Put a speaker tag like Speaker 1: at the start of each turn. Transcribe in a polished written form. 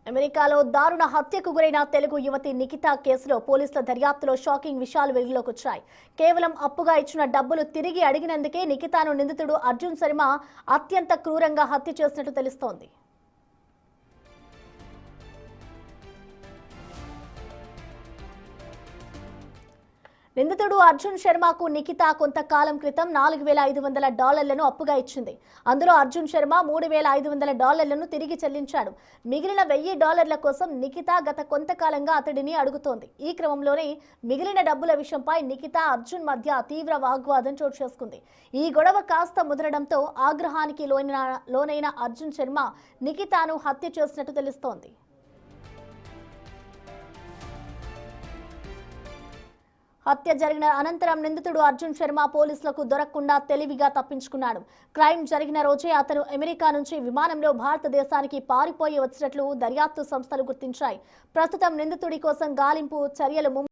Speaker 1: అమెరికాలో దారుణ హత్యకు గురైన తెలుగు యువతి నిఖిత కేసులో పోలీసుల దర్యాప్తులో షాకింగ్ విషయాలు వెలుగులోకి వచ్చాయి. కేవలం అప్పుగా ఇచ్చిన డబ్బులు తిరిగి అడిగినందుకే నిఖితను నిందితుడు అర్జున్ శర్మ అత్యంత క్రూరంగా హత్య చేసినట్టు తెలుస్తోంది. నిందితుడు అర్జున్ శర్మకు నిఖిత కొంతకాలం క్రితం $4,500 అప్పుగా ఇచ్చింది. అందులో అర్జున్ శర్మ $3,500 తిరిగి చెల్లించాడు. మిగిలిన $1,000 కోసం నిఖిత గత కొంతకాలంగా అతడిని అడుగుతోంది. ఈ క్రమంలోనే మిగిలిన డబ్బుల విషయంపై నిఖిత అర్జున్ మధ్య తీవ్ర వాగ్వాదం చోటు చేసుకుంది. ఈ గొడవ కాస్త ముదరడంతో ఆగ్రహానికి లోనైన అర్జున్ శర్మ నిఖితను హత్య చేసినట్టు తెలుస్తోంది. హత్య జరిగిన అనంతరం నిందితుడు అర్జున్ శర్మ పోలీసులకు దొరకకుండా తెలివిగా తప్పించుకున్నాడు. క్రైమ్ జరిగిన రోజే అతను అమెరికా నుంచి విమానంలో భారతదేశానికి పారిపోయి వచ్చినట్లు దర్యాప్తు సంస్థలు గుర్తించాయి. ప్రస్తుతం నిందితుడి కోసం గాలింపు చర్యలు